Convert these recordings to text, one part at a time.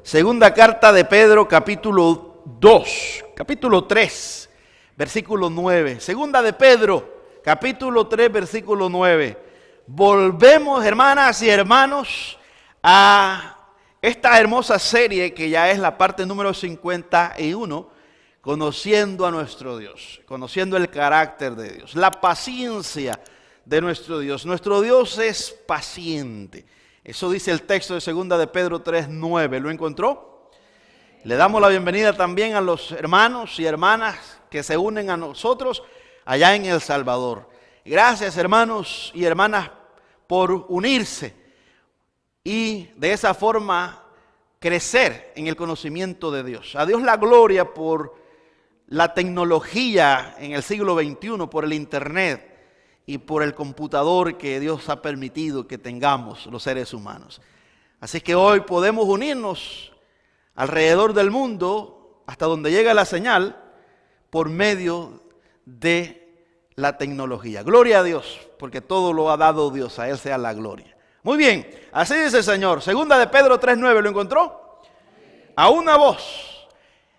Segunda carta de Pedro, capítulo 2, capítulo 3, versículo 9. Segunda de Pedro, capítulo 3, versículo 9. Volvemos, hermanas y hermanos, a esta hermosa serie que ya es la parte número 51, conociendo a nuestro Dios, conociendo el carácter de Dios, la paciencia de nuestro Dios. Nuestro Dios es paciente. Eso dice el texto de segunda de Pedro 3:9. ¿Lo encontró? Le damos la bienvenida también a los hermanos y hermanas que se unen a nosotros allá en El Salvador. Gracias, hermanos y hermanas, por unirse y de esa forma crecer en el conocimiento de Dios. A Dios la gloria por la tecnología en el siglo XXI, por el internet y por el computador que Dios ha permitido que tengamos los seres humanos. Así que hoy podemos unirnos alrededor del mundo, hasta donde llega la señal, por medio de la tecnología. Gloria a Dios, porque todo lo ha dado Dios, a Él sea la gloria. Muy bien, así dice el Señor. Segunda de Pedro 3:9, ¿lo encontró? A una voz,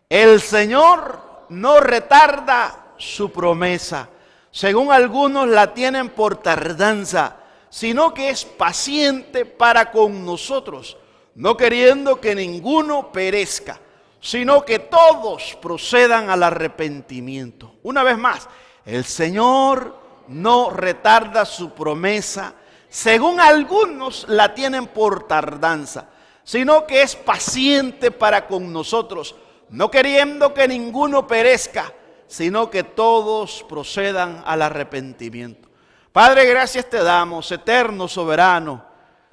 el Señor no retarda su promesa, según algunos la tienen por tardanza, sino que es paciente para con nosotros, no queriendo que ninguno perezca, sino que todos procedan al arrepentimiento. Una vez más, el Señor no retarda su promesa, según algunos la tienen por tardanza, sino que es paciente para con nosotros, no queriendo que ninguno perezca, sino que todos procedan al arrepentimiento. Padre, gracias te damos, eterno, soberano.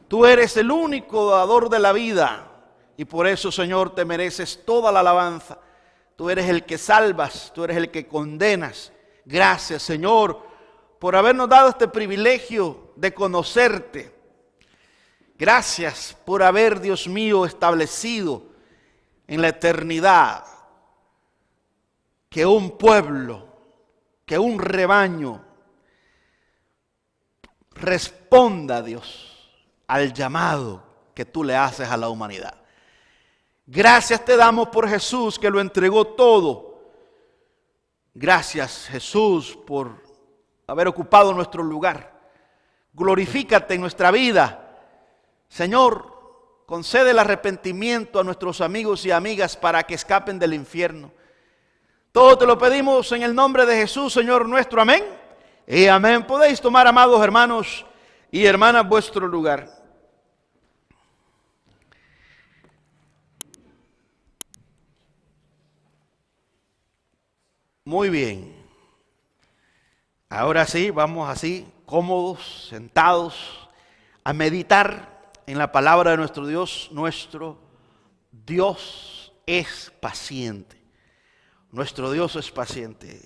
Tú eres el único dador de la vida y por eso, Señor, te mereces toda la alabanza. Tú eres el que salvas, tú eres el que condenas. Gracias, Señor, por habernos dado este privilegio de conocerte. Gracias por haber, Dios mío, establecido en la eternidad que un pueblo, que un rebaño responda, Dios, al llamado que tú le haces a la humanidad. Gracias te damos por Jesús, que lo entregó todo. Gracias, Jesús, por haber ocupado nuestro lugar. Glorifícate en nuestra vida. Señor, concede el arrepentimiento a nuestros amigos y amigas para que escapen del infierno. Todo te lo pedimos en el nombre de Jesús, Señor nuestro. Amén. Y amén. Podéis tomar, amados hermanos y hermanas, vuestro lugar. Muy bien. Ahora sí, vamos así, cómodos, sentados, a meditar en la palabra de nuestro Dios. Nuestro Dios es paciente. Nuestro Dios es paciente.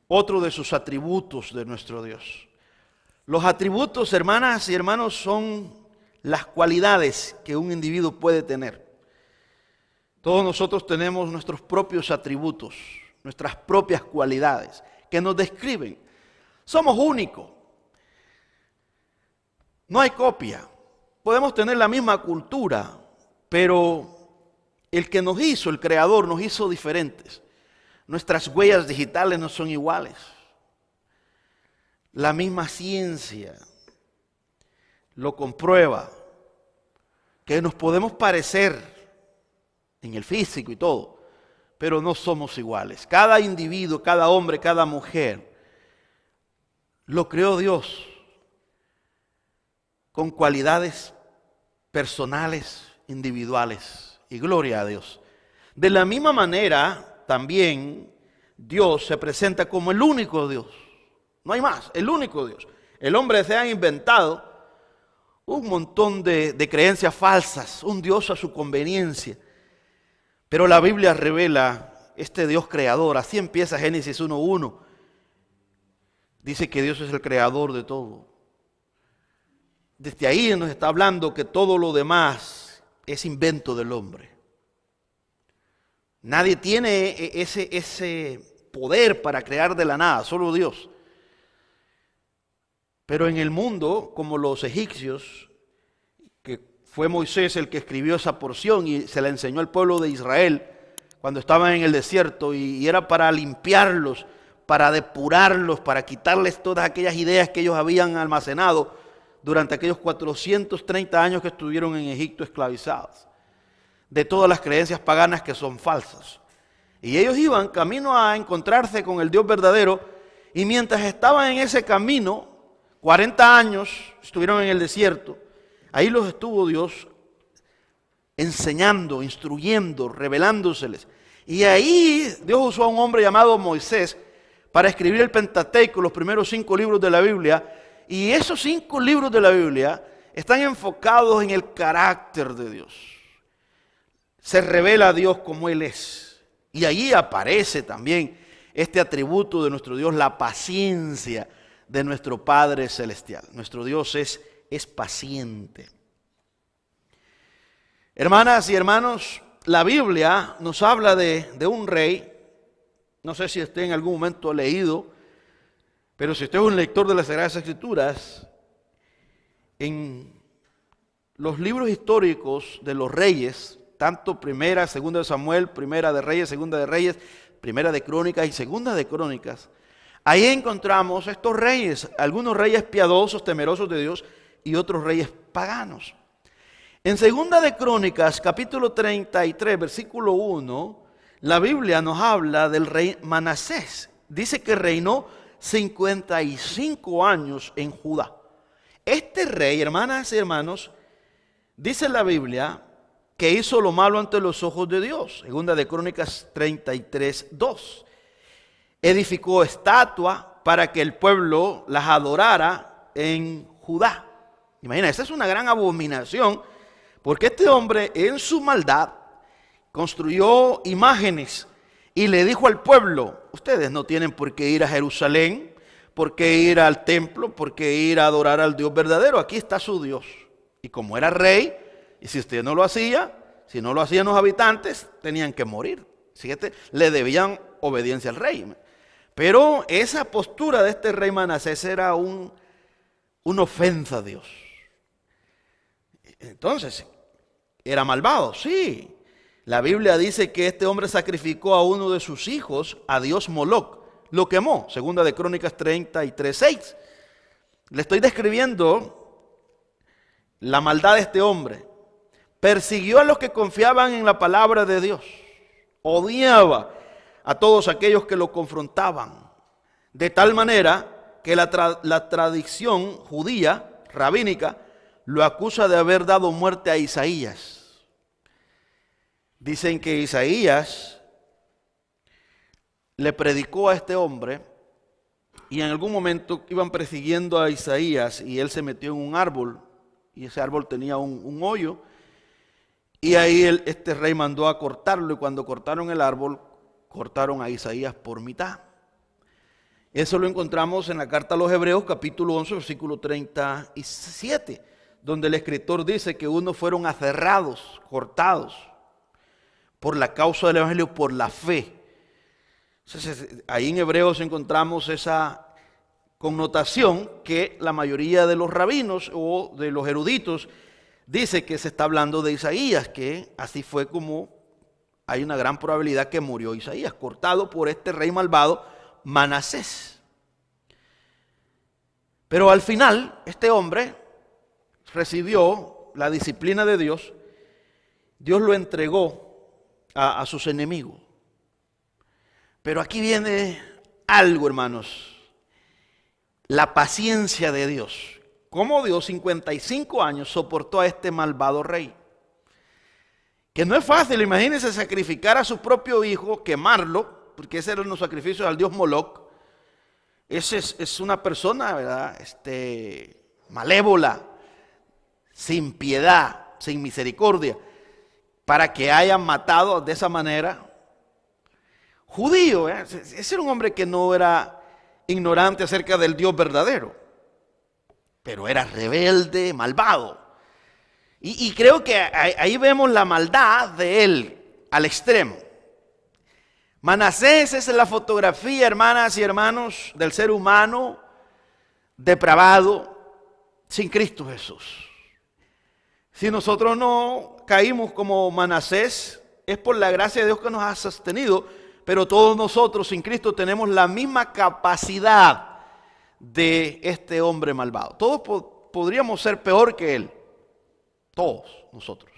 Otro de sus atributos de nuestro Dios. Los atributos, hermanas y hermanos, son las cualidades que un individuo puede tener. Todos nosotros tenemos nuestros propios atributos, nuestras propias cualidades que nos describen. Somos únicos. No hay copia. Podemos tener la misma cultura, pero el que nos hizo, el Creador, nos hizo diferentes. Nuestras huellas digitales no son iguales. La misma ciencia lo comprueba, que nos podemos parecer en el físico y todo, pero no somos iguales. Cada individuo, cada hombre, cada mujer, lo creó Dios con cualidades personales, individuales, y gloria a Dios. De la misma manera, también Dios se presenta como el único Dios. No hay más, el único Dios. El hombre se ha inventado un montón de creencias falsas, un Dios a su conveniencia. Pero la Biblia revela este Dios creador. Así empieza Génesis 1:1. Dice que Dios es el creador de todo. Desde ahí nos está hablando que todo lo demás es invento del hombre. Nadie tiene ese poder para crear de la nada, solo Dios. Pero en el mundo, como los egipcios, que Fue Moisés el que escribió esa porción y se la enseñó al pueblo de Israel cuando estaban en el desierto, y era para limpiarlos, para depurarlos, para quitarles todas aquellas ideas que ellos habían almacenado durante aquellos 430 años que estuvieron en Egipto esclavizados, de todas las creencias paganas que son falsas. Y ellos iban camino a encontrarse con el Dios verdadero, y mientras estaban en ese camino, 40 años estuvieron en el desierto. Ahí los estuvo Dios enseñando, instruyendo, revelándoseles. Y ahí Dios usó a un hombre llamado Moisés para escribir el Pentateuco, los primeros 5 libros de la Biblia. Y esos 5 libros de la Biblia están enfocados en el carácter de Dios. Se revela a Dios como Él es. Y allí aparece también este atributo de nuestro Dios, la paciencia de nuestro Padre Celestial. Nuestro Dios es paciente. Hermanas y hermanos, la Biblia nos habla de un rey. No sé si usted en algún momento ha leído, pero si usted es un lector de las Sagradas Escrituras, en los libros históricos de los reyes, tanto Primera, Segunda de Samuel, Primera de Reyes, Segunda de Reyes, Primera de Crónicas y Segunda de Crónicas, ahí encontramos estos reyes, algunos reyes piadosos, temerosos de Dios, y otros reyes paganos. En Segunda de Crónicas, capítulo 33, versículo 1, la Biblia nos habla del rey Manasés. Dice que reinó 55 años en Judá. Este rey, hermanas y hermanos, dice la Biblia que hizo lo malo ante los ojos de Dios. Segunda de Crónicas 33, 2. Edificó estatua para que el pueblo las adorara en Judá. Imagina, esa es una gran abominación, porque este hombre en su maldad construyó imágenes y le dijo al pueblo: ustedes no tienen por qué ir a Jerusalén, por qué ir al templo, por qué ir a adorar al Dios verdadero. Aquí está su Dios. Y como era rey, y si usted no lo hacía, si no lo hacían los habitantes, tenían que morir. Fíjate, le debían obediencia al rey. Pero esa postura de este rey Manasés era una ofensa a Dios. Entonces, ¿era malvado? Sí. La Biblia dice que este hombre sacrificó a uno de sus hijos a Dios Moloc. Lo quemó. Segunda de Crónicas 33, 6. Le estoy describiendo la maldad de este hombre. Persiguió a los que confiaban en la palabra de Dios. Odiaba a todos aquellos que lo confrontaban. De tal manera que la tradición judía, rabínica, lo acusa de haber dado muerte a Isaías. Dicen que Isaías le predicó a este hombre, y en algún momento iban persiguiendo a Isaías y él se metió en un árbol, y ese árbol tenía un hoyo, y ahí este rey mandó a cortarlo, y cuando cortaron el árbol, cortaron a Isaías por mitad. Eso lo encontramos en la carta a los Hebreos, capítulo 11, versículo 37, donde el escritor dice que unos fueron aserrados, cortados, por la causa del evangelio, por la fe. Entonces, ahí en Hebreos encontramos esa connotación que la mayoría de los rabinos o de los eruditos dice que se está hablando de Isaías, que así fue como hay una gran probabilidad que murió Isaías, cortado por este rey malvado, Manasés. Pero al final, este hombre recibió la disciplina de Dios. Dios lo entregó a sus enemigos. Pero aquí viene algo, hermanos. La paciencia de Dios. Cómo Dios 55 años soportó a este malvado rey. Que no es fácil, imagínense, sacrificar a su propio hijo, quemarlo, porque ese eran los sacrificios al dios Moloc. Ese es una persona, ¿verdad? Malévola, sin piedad, sin misericordia, para que hayan matado de esa manera. Judío, ese era un hombre que no era ignorante acerca del Dios verdadero, pero era rebelde, malvado. Y creo que ahí vemos la maldad de él al extremo. Manasés es la fotografía, hermanas y hermanos, del ser humano depravado sin Cristo Jesús. Si nosotros no caímos como Manasés, es por la gracia de Dios que nos ha sostenido, pero todos nosotros sin Cristo tenemos la misma capacidad de este hombre malvado. Todos podríamos ser peor que él. Todos nosotros,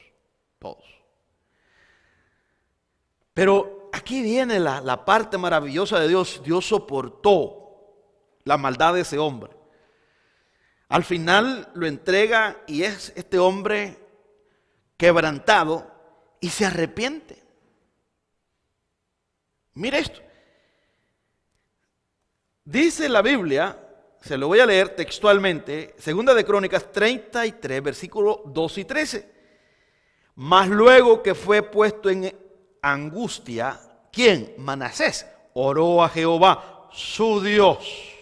todos. Pero aquí viene la parte maravillosa de Dios. Dios soportó la maldad de ese hombre. Al final lo entrega y es este hombre quebrantado y se arrepiente. Mire esto. Dice la Biblia, se lo voy a leer textualmente, Segunda de Crónicas 33, versículos 2 y 13. Mas luego que fue puesto en angustia, ¿quién? Manasés oró a Jehová, su Dios.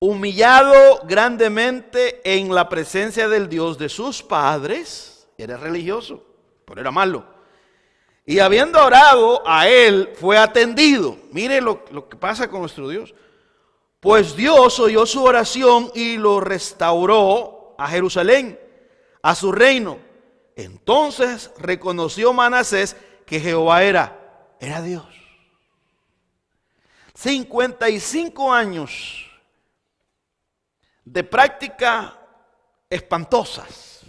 Humillado grandemente en la presencia del Dios de sus padres, era religioso, pero era malo. Y habiendo orado a él, fue atendido. Mire lo que pasa con nuestro Dios. Pues Dios oyó su oración y lo restauró a Jerusalén, a su reino. Entonces reconoció Manasés que Jehová era Dios. 55 años de prácticas espantosas,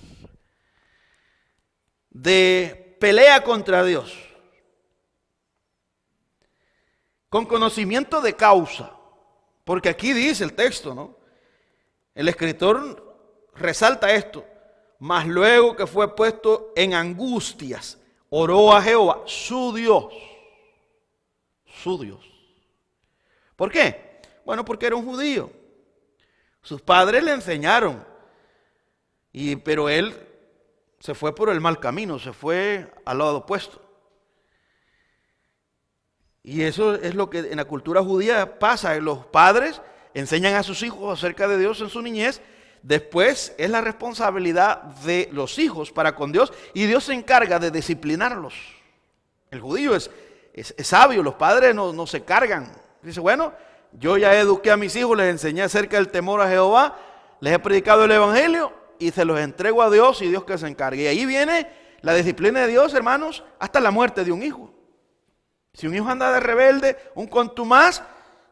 de pelea contra Dios, con conocimiento de causa, porque aquí dice el texto, ¿no? El escritor resalta esto, mas luego que fue puesto en angustias, oró a Jehová, su Dios, su Dios. ¿Por qué? Bueno, porque era un judío. Sus padres le enseñaron, pero él se fue por el mal camino, se fue al lado opuesto. Y eso es lo que en la cultura judía pasa. Los padres enseñan a sus hijos acerca de Dios en su niñez. Después es la responsabilidad de los hijos para con Dios y Dios se encarga de disciplinarlos. El judío es sabio, los padres no se cargan. Dice, bueno, yo ya eduqué a mis hijos, les enseñé acerca del temor a Jehová, les he predicado el evangelio y se los entrego a Dios y Dios que se encargue. Y ahí viene la disciplina de Dios, hermanos, hasta la muerte de un hijo. Si un hijo anda de rebelde, un contumaz,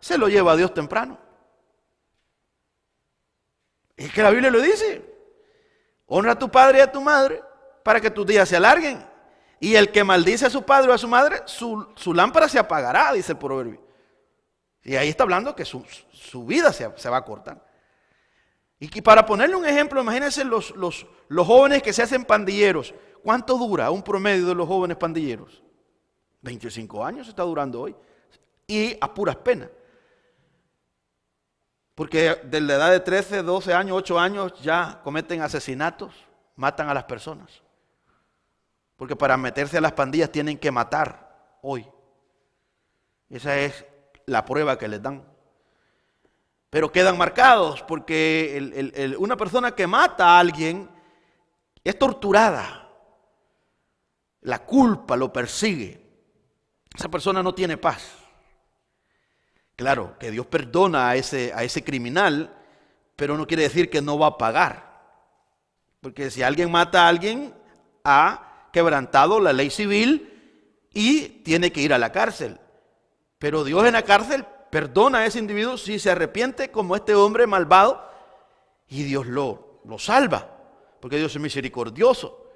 se lo lleva a Dios temprano. Es que la Biblia lo dice. Honra a tu padre y a tu madre para que tus días se alarguen. Y el que maldice a su padre o a su madre, su lámpara se apagará, dice el proverbio. Y ahí está hablando que su vida se va a cortar. Y para ponerle un ejemplo, imagínense los jóvenes que se hacen pandilleros. ¿Cuánto dura un promedio de los jóvenes pandilleros? 25 años está durando hoy. Y a puras penas. Porque de la edad de 13, 12 años, 8 años ya cometen asesinatos, matan a las personas. Porque para meterse a las pandillas tienen que matar hoy. Esa es la prueba que les dan. Pero quedan marcados porque una persona que mata a alguien es torturada. La culpa lo persigue. Esa persona no tiene paz. Claro, que Dios perdona a ese criminal, pero no quiere decir que no va a pagar. Porque si alguien mata a alguien, ha quebrantado la ley civil y tiene que ir a la cárcel. Pero Dios en la cárcel perdona a ese individuo si se arrepiente como este hombre malvado y Dios lo salva, porque Dios es misericordioso.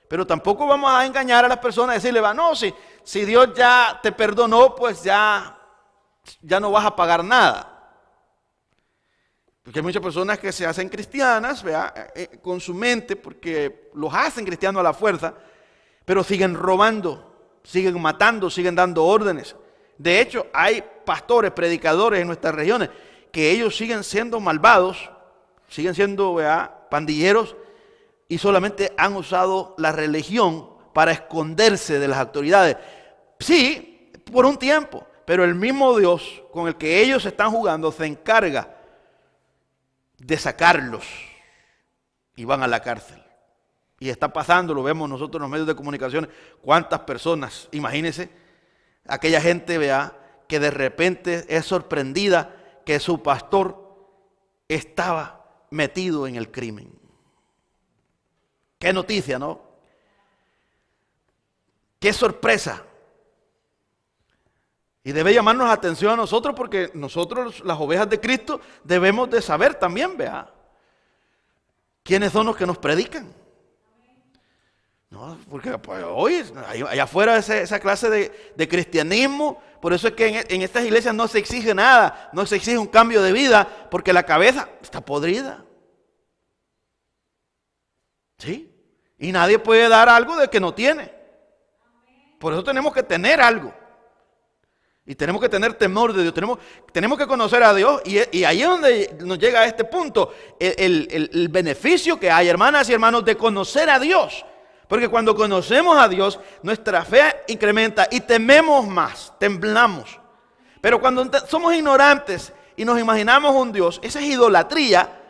Pero tampoco vamos a engañar a las personas y decirle, no, si Dios ya te perdonó, pues ya no vas a pagar nada. Porque hay muchas personas que se hacen cristianas, con su mente, porque los hacen cristianos a la fuerza, pero siguen robando, siguen matando, siguen dando órdenes. De hecho, hay pastores, predicadores en nuestras regiones que ellos siguen siendo malvados, siguen siendo pandilleros y solamente han usado la religión para esconderse de las autoridades. Sí, por un tiempo, pero el mismo Dios con el que ellos están jugando se encarga de sacarlos y van a la cárcel. Y está pasando, lo vemos nosotros en los medios de comunicación, cuántas personas, imagínense, aquella gente, que de repente es sorprendida que su pastor estaba metido en el crimen. Qué noticia, ¿no? Qué sorpresa. Y debe llamarnos la atención a nosotros porque nosotros, las ovejas de Cristo, debemos de saber también, vea, quiénes son los que nos predican. No, porque pues, hoy, allá afuera esa clase de cristianismo, por eso es que en estas iglesias no se exige nada, no se exige un cambio de vida, porque la cabeza está podrida. ¿Sí? Y nadie puede dar algo de que no tiene. Por eso tenemos que tener algo. Y tenemos que tener temor de Dios. Tenemos que conocer a Dios. Y ahí es donde nos llega a este punto. El beneficio que hay, hermanas y hermanos, de conocer a Dios. Porque cuando conocemos a Dios, nuestra fe incrementa y tememos más, temblamos. Pero cuando somos ignorantes y nos imaginamos un Dios, esa es idolatría.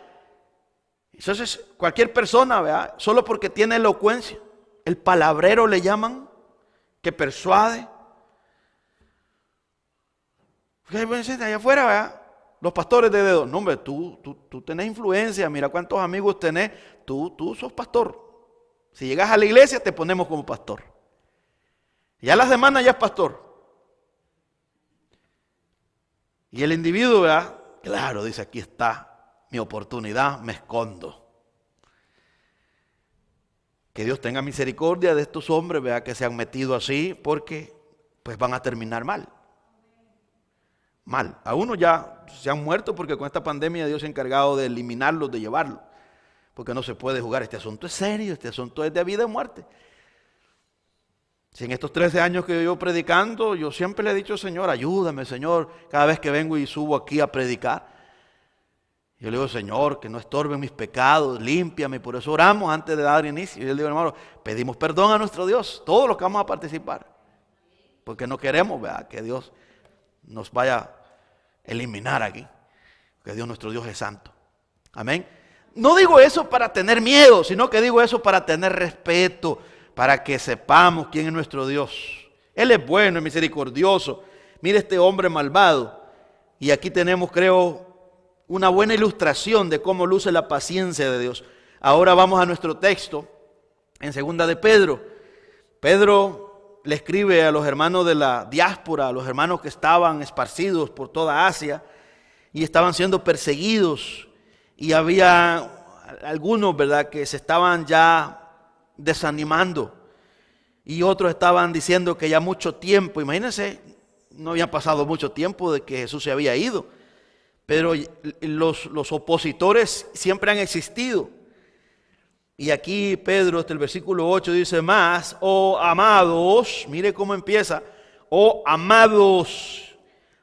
Entonces cualquier persona, ¿verdad? Solo porque tiene elocuencia, el palabrero le llaman, que persuade. Fíjense allá afuera, ¿verdad? Los pastores de dedos. No, hombre, tú tenés influencia, mira cuántos amigos tenés, tú sos pastor. Si llegas a la iglesia te ponemos como pastor. Ya la semana ya es pastor. Y el individuo, ¿verdad? Claro, dice, aquí está mi oportunidad, me escondo. Que Dios tenga misericordia de estos hombres, ¿verdad? Que se han metido así porque pues van a terminar mal. Mal. A unos ya se han muerto porque con esta pandemia Dios se ha encargado de eliminarlos, de llevarlos. Porque no se puede jugar. Este asunto es serio, este asunto es de vida y muerte. Si en estos 13 años que yo llevo predicando, yo siempre le he dicho, Señor, ayúdame, Señor, cada vez que vengo y subo aquí a predicar. Yo le digo, Señor, que no estorben mis pecados, límpiame. Por eso oramos antes de dar inicio. Y yo le digo, hermano, pedimos perdón a nuestro Dios, todos los que vamos a participar. Porque no queremos, ¿verdad?, que Dios nos vaya a eliminar aquí. Porque Dios, nuestro Dios, es santo. Amén. No digo eso para tener miedo, sino que digo eso para tener respeto, para que sepamos quién es nuestro Dios. Él es bueno, es misericordioso. Mire este hombre malvado. Y aquí tenemos, creo, una buena ilustración de cómo luce la paciencia de Dios. Ahora vamos a nuestro texto, en segunda de Pedro. Pedro le escribe a los hermanos de la diáspora, a los hermanos que estaban esparcidos por toda Asia y estaban siendo perseguidos. Y había algunos, ¿verdad?, que se estaban ya desanimando. Y otros estaban diciendo que ya mucho tiempo, imagínense, no había pasado mucho tiempo de que Jesús se había ido. Pero los opositores siempre han existido. Y aquí Pedro, hasta el versículo 8, dice más, oh amados, mire cómo empieza, oh amados,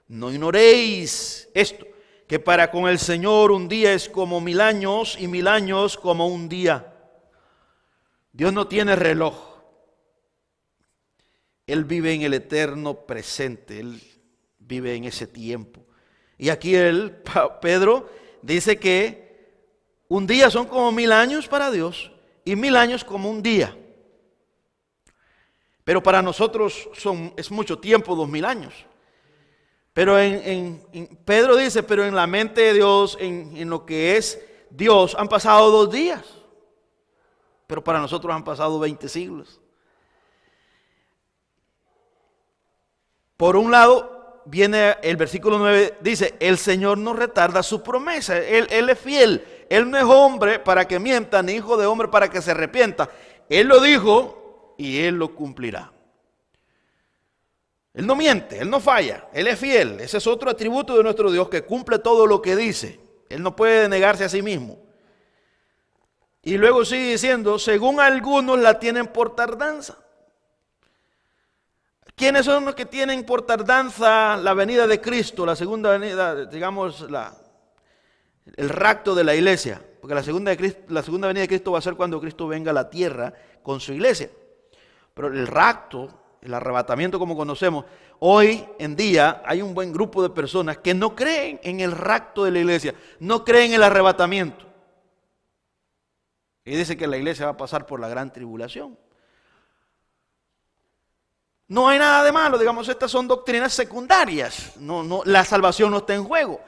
no ignoréis esto, que para con el Señor un día es como 1000 años y 1000 años como un día. Dios no tiene reloj. Él vive en el eterno presente. Él vive en ese tiempo. Y aquí Pedro dice que un día son como 1000 años para Dios y 1000 años como un día. Pero para nosotros es mucho tiempo, 2000 años. Pero Pedro dice, pero en la mente de Dios, en lo que es Dios, han pasado 2 días. Pero para nosotros han pasado 20 siglos. Por un lado, viene el versículo 9, dice, el Señor no retarda su promesa. Él es fiel. Él no es hombre para que mienta, ni hijo de hombre para que se arrepienta. Él lo dijo y Él lo cumplirá. Él no miente, Él no falla, Él es fiel. Ese es otro atributo de nuestro Dios, que cumple todo lo que dice. Él no puede negarse a sí mismo. Y luego sigue diciendo, según algunos la tienen por tardanza. ¿Quiénes son los que tienen por tardanza la venida de Cristo, la segunda venida, digamos, el rapto de la iglesia? Porque la segunda venida de Cristo va a ser cuando Cristo venga a la tierra con su iglesia. Pero el rapto, el arrebatamiento como conocemos, hoy en día hay un buen grupo de personas que no creen en el rapto de la iglesia, no creen en el arrebatamiento. Y dice que la iglesia va a pasar por la gran tribulación. No hay nada de malo, digamos, estas son doctrinas secundarias. La salvación no está en juego.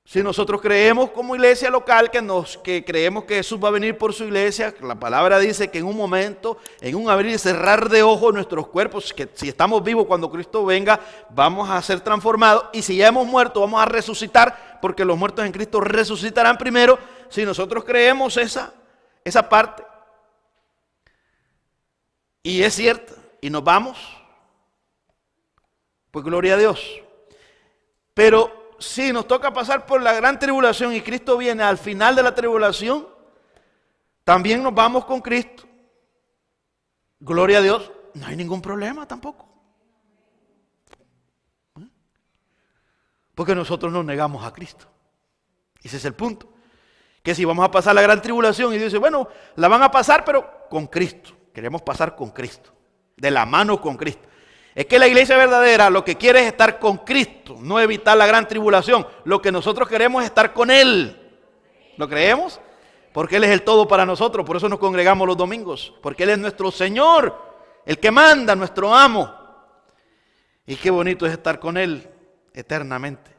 Si nosotros creemos como iglesia local que creemos que Jesús va a venir por su iglesia, la palabra dice que en un momento, en un abrir y cerrar de ojos, nuestros cuerpos, que si estamos vivos cuando Cristo venga, vamos a ser transformados, y si ya hemos muerto, vamos a resucitar, porque los muertos en Cristo resucitarán primero. Si nosotros creemos esa parte, y es cierta, y nos vamos, pues gloria a Dios. Pero si nos toca pasar por la gran tribulación y Cristo viene al final de la tribulación, también nos vamos con Cristo. Gloria a Dios, no hay ningún problema tampoco. Porque nosotros nos negamos a Cristo. Ese es el punto. Que si vamos a pasar la gran tribulación y dice, bueno, la van a pasar pero con Cristo. Queremos pasar con Cristo, de la mano con Cristo. Es que la iglesia verdadera lo que quiere es estar con Cristo, no evitar la gran tribulación. Lo que nosotros queremos es estar con Él. ¿Lo creemos? Porque Él es el todo para nosotros, por eso nos congregamos los domingos. Porque Él es nuestro Señor, el que manda, nuestro amo. Y qué bonito es estar con Él eternamente.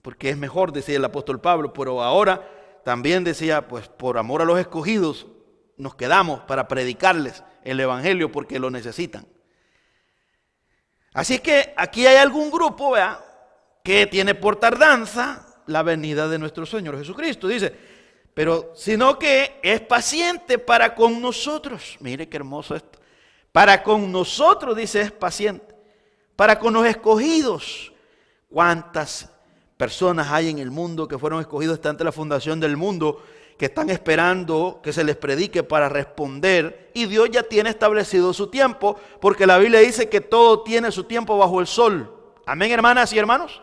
Porque es mejor, decía el apóstol Pablo, pero ahora también decía, pues por amor a los escogidos, nos quedamos para predicarles el evangelio porque lo necesitan. Así que aquí hay algún grupo, ¿verdad?, que tiene por tardanza la venida de nuestro Señor Jesucristo. Dice, pero sino que es paciente para con nosotros. Mire qué hermoso esto. Para con nosotros, dice, es paciente. Para con los escogidos. ¿Cuántas personas hay en el mundo que fueron escogidos hasta antes de la fundación del mundo, que están esperando que se les predique para responder, y Dios ya tiene establecido su tiempo, porque la Biblia dice que todo tiene su tiempo bajo el sol? Amén, hermanas y hermanos.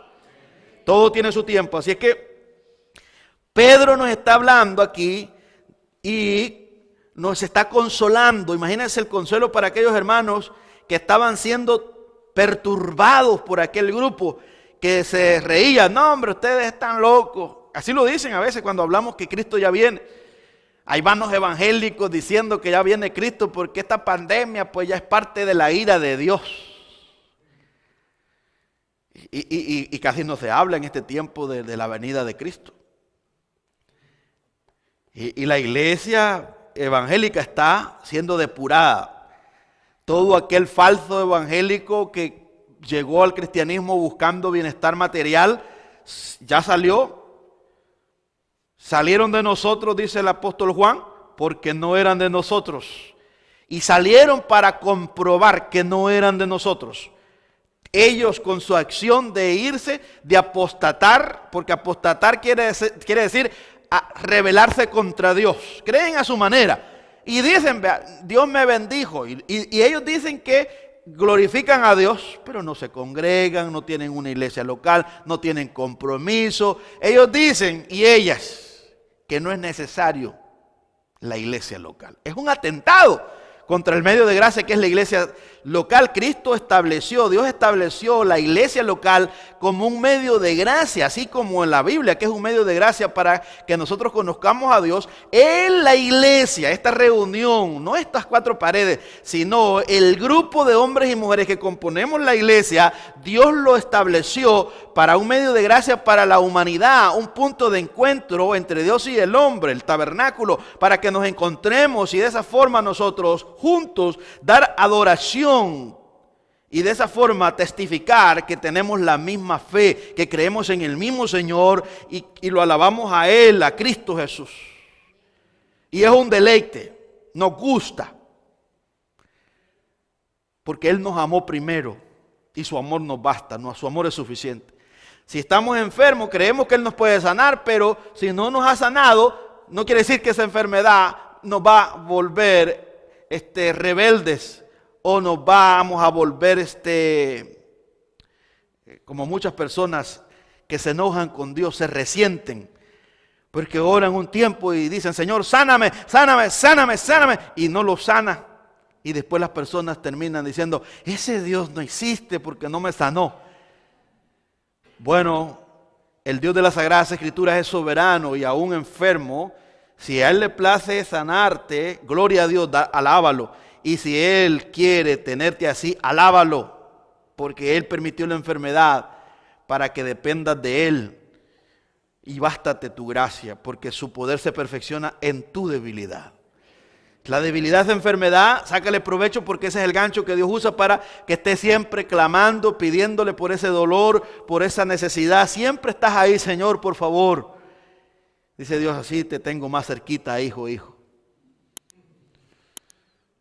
Todo tiene su tiempo. Así es que Pedro nos está hablando aquí y nos está consolando. Imagínense el consuelo para aquellos hermanos que estaban siendo perturbados por aquel grupo que se reían. No, hombre, ustedes están locos. Así lo dicen a veces cuando hablamos que Cristo ya viene. Hay vanos evangélicos diciendo que ya viene Cristo porque esta pandemia pues ya es parte de la ira de Dios. Y casi no se habla en este tiempo de la venida de Cristo. Y la iglesia evangélica está siendo depurada. Todo aquel falso evangélico que llegó al cristianismo buscando bienestar material, ya salió. Salieron de nosotros, dice el apóstol Juan, porque no eran de nosotros. Y salieron para comprobar que no eran de nosotros. Ellos con su acción de irse, de apostatar, porque apostatar quiere decir rebelarse contra Dios. Creen a su manera. Y dicen, Dios me bendijo. Y ellos dicen que glorifican a Dios, pero no se congregan, no tienen una iglesia local, no tienen compromiso. Ellos dicen, y ellas, que no es necesario la iglesia local. Es un atentado contra el medio de gracia que es la iglesia local. Cristo estableció, Dios estableció la iglesia local como un medio de gracia, así como en la Biblia, que es un medio de gracia para que nosotros conozcamos a Dios. En la iglesia, esta reunión, no estas cuatro paredes, sino el grupo de hombres y mujeres que componemos la iglesia, Dios lo estableció para un medio de gracia para la humanidad, un punto de encuentro entre Dios y el hombre, el tabernáculo, para que nos encontremos y de esa forma nosotros juntos dar adoración y de esa forma testificar que tenemos la misma fe, que creemos en el mismo Señor y lo alabamos a Él, a Cristo Jesús. Y es un deleite, nos gusta, porque Él nos amó primero y su amor nos basta, su amor es suficiente. Si estamos enfermos, creemos que Él nos puede sanar, pero si no nos ha sanado, no quiere decir que esa enfermedad nos va a volver rebeldes o nos vamos a volver como muchas personas que se enojan con Dios, se resienten porque oran un tiempo y dicen, Señor, sáname, sáname, sáname, sáname, y no lo sana. Y después las personas terminan diciendo, ese Dios no existe porque no me sanó. Bueno, el Dios de las Sagradas Escrituras es soberano y aún enfermo, si a Él le place sanarte, gloria a Dios, alábalo. Y si Él quiere tenerte así, alábalo, porque Él permitió la enfermedad para que dependas de Él. y bástate tu gracia, porque su poder se perfecciona en tu debilidad. La debilidad es enfermedad, sácale provecho porque ese es el gancho que Dios usa para que estés siempre clamando, pidiéndole por ese dolor, por esa necesidad. Siempre estás ahí, Señor, por favor. Dice Dios, así te tengo más cerquita, hijo.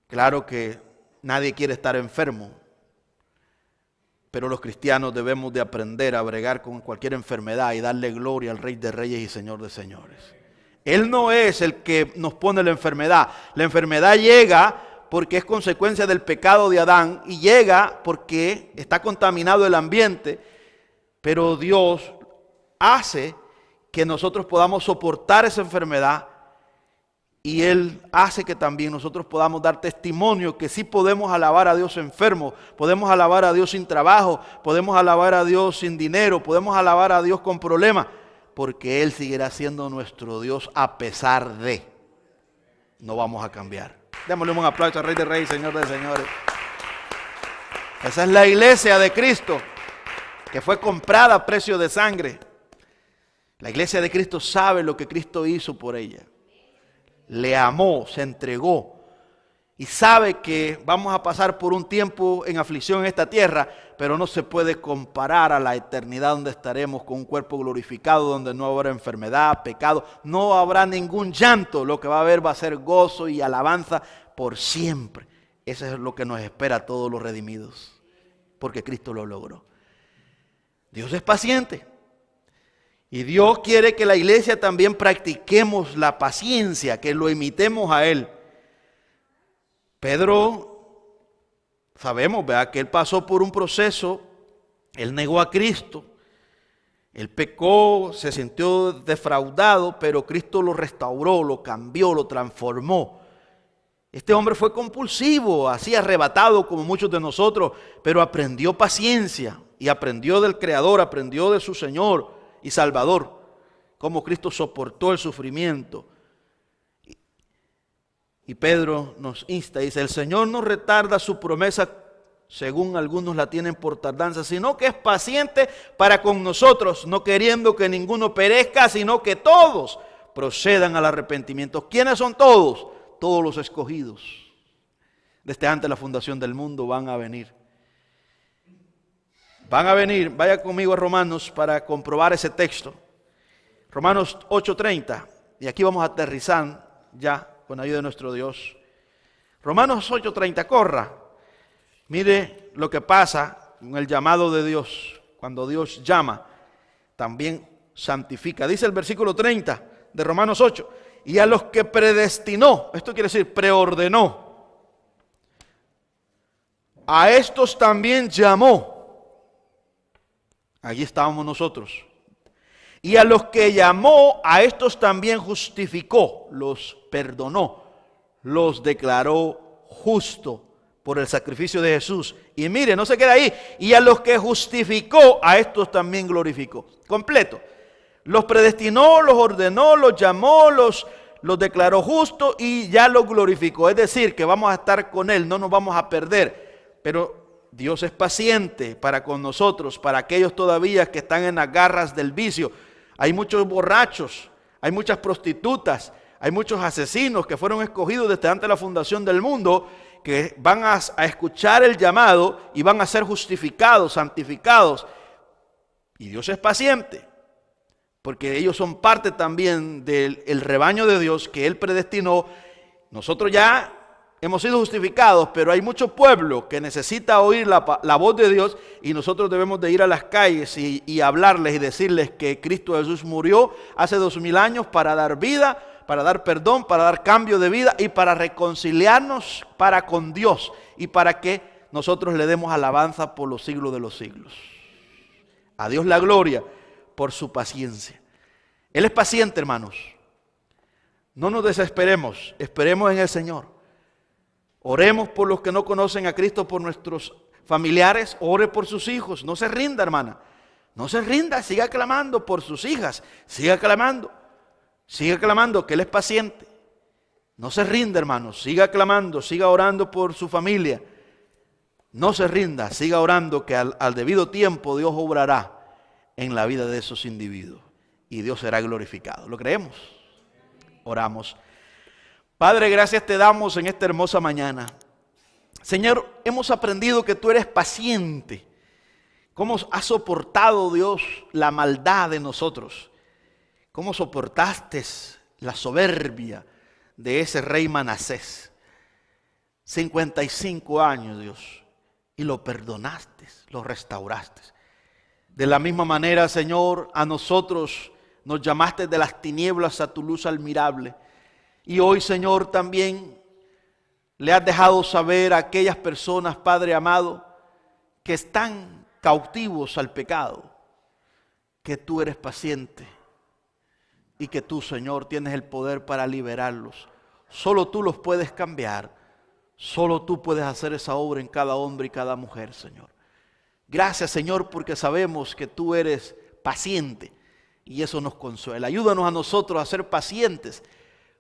Claro que nadie quiere estar enfermo, pero los cristianos debemos de aprender a bregar con cualquier enfermedad y darle gloria al Rey de Reyes y Señor de Señores. Él no es el que nos pone la enfermedad. La enfermedad llega porque es consecuencia del pecado de Adán y llega porque está contaminado el ambiente, pero Dios hace que nosotros podamos soportar esa enfermedad y Él hace que también nosotros podamos dar testimonio que sí podemos alabar a Dios enfermo, podemos alabar a Dios sin trabajo, podemos alabar a Dios sin dinero, podemos alabar a Dios con problemas, porque Él seguirá siendo nuestro Dios a pesar de. No vamos a cambiar. Démosle un aplauso al Rey de Reyes, Señor de Señores. Esa es la iglesia de Cristo, que fue comprada a precio de sangre. La iglesia de Cristo sabe lo que Cristo hizo por ella. Le amó, se entregó y sabe que vamos a pasar por un tiempo en aflicción en esta tierra, pero no se puede comparar a la eternidad donde estaremos con un cuerpo glorificado, donde no habrá enfermedad, pecado, no habrá ningún llanto. Lo que va a haber va a ser gozo y alabanza por siempre. Eso es lo que nos espera a todos los redimidos, porque Cristo lo logró. Dios es paciente. Y Dios quiere que la iglesia también practiquemos la paciencia, que lo imitemos a Él. Pedro, sabemos, ¿verdad?, que él pasó por un proceso, él negó a Cristo, él pecó, se sintió defraudado, pero Cristo lo restauró, lo cambió, lo transformó. Este hombre fue compulsivo, así arrebatado como muchos de nosotros, pero aprendió paciencia y aprendió del Creador, aprendió de su Señor y Salvador, cómo Cristo soportó el sufrimiento. Y Pedro nos insta, dice, el Señor no retarda su promesa, según algunos la tienen por tardanza, sino que es paciente para con nosotros, no queriendo que ninguno perezca, sino que todos procedan al arrepentimiento. ¿Quiénes son todos? Todos los escogidos. Desde antes de la fundación del mundo van a venir. Van a venir, vaya conmigo a Romanos para comprobar ese texto. Romanos 8:30, y aquí vamos a aterrizar ya con ayuda de nuestro Dios. Romanos 8:30, corra. Mire lo que pasa con el llamado de Dios. Cuando Dios llama, también santifica. Dice el versículo 30 de Romanos 8, y a los que predestinó, esto quiere decir preordenó, a estos también llamó. Allí estábamos nosotros. Y a los que llamó, a estos también justificó, los perdonó, los declaró justo por el sacrificio de Jesús. Y mire, no se queda ahí. Y a los que justificó, a estos también glorificó. Completo. Los predestinó, los ordenó, los llamó, los declaró justo y ya los glorificó. Es decir, que vamos a estar con Él, no nos vamos a perder. Pero Dios es paciente para con nosotros, para aquellos todavía que están en las garras del vicio. Hay muchos borrachos, hay muchas prostitutas, hay muchos asesinos que fueron escogidos desde antes de la fundación del mundo, que van a escuchar el llamado y van a ser justificados, santificados. Y Dios es paciente, porque ellos son parte también del rebaño de Dios que Él predestinó. Nosotros ya hemos sido justificados, pero hay mucho pueblo que necesita oír la voz de Dios y nosotros debemos de ir a las calles y hablarles y decirles que Cristo Jesús murió hace 2000 años para dar vida, para dar perdón, para dar cambio de vida y para reconciliarnos para con Dios y para que nosotros le demos alabanza por los siglos de los siglos. A Dios la gloria por su paciencia. Él es paciente, hermanos. No nos desesperemos, esperemos en el Señor. Oremos por los que no conocen a Cristo, por nuestros familiares, ore por sus hijos. No se rinda, hermana. No se rinda, siga clamando por sus hijas. Siga clamando que Él es paciente. No se rinda, hermano. Siga clamando, siga orando por su familia. No se rinda, siga orando que al debido tiempo Dios obrará en la vida de esos individuos. y Dios será glorificado. ¿Lo creemos? Oramos. Padre, gracias te damos en esta hermosa mañana. Señor, hemos aprendido que tú eres paciente. Cómo has soportado, Dios, la maldad de nosotros. Cómo soportaste la soberbia de ese rey Manasés. 55 años, Dios, y lo perdonaste, lo restauraste. De la misma manera, Señor, a nosotros nos llamaste de las tinieblas a tu luz admirable. Y hoy, Señor, también le has dejado saber a aquellas personas, Padre amado, que están cautivos al pecado, que tú eres paciente y que tú, Señor, tienes el poder para liberarlos. Solo tú los puedes cambiar. Solo tú puedes hacer esa obra en cada hombre y cada mujer, Señor. Gracias, Señor, porque sabemos que tú eres paciente y eso nos consuela. Ayúdanos a nosotros a ser pacientes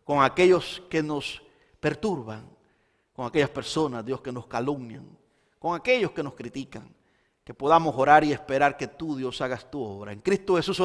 con aquellos que nos perturban, con aquellas personas, Dios, que nos calumnian, con aquellos que nos critican, que podamos orar y esperar que tú, Dios, hagas tu obra. En Cristo Jesús